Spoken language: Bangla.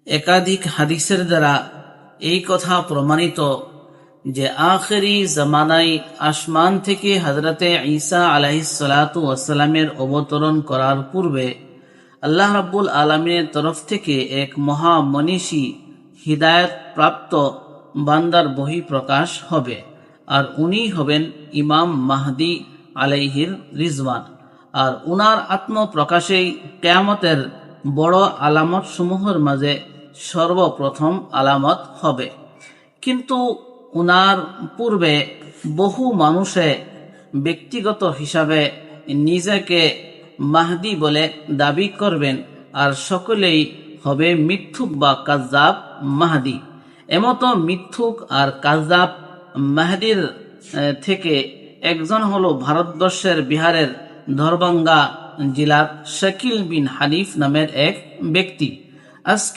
একাধিক হাদিসের দ্বারা এই কথা প্রমাণিত যে আখেরি জামানায় আসমান থেকে হযরতে ঈসা আলাইহিসসালাতু ওয়াসসালামের অবতরণ করার পূর্বে আল্লাহ রাব্বুল আলামিনের তরফ থেকে এক মহা মনীষী হিদায়াত প্রাপ্ত বান্দার বহি প্রকাশ হবে, আর উনি হবেন ইমাম মাহদী আলাইহির রিজওয়ান। আর উনার আত্মপ্রকাশেই কিয়ামতের বড় আলামত সমূহের মাঝে সর্বপ্রথম আলামত হবে। কিন্তু উনার পূর্বে বহু মানুষে ব্যক্তিগত হিসাবে নিজেকে মাহদী বলে দাবি করবেন, আর সকলেই হবে মিথ্যুক বা কাযযাব মাহদী। এমতো মিথ্যুক আর কাযযাব মাহদীর থেকে একজন হলো ভারতবর্ষের বিহারের ধরভাঙ্গা জেলার শাকিল বিন হানিফ নামের এক ব্যক্তি। আজকে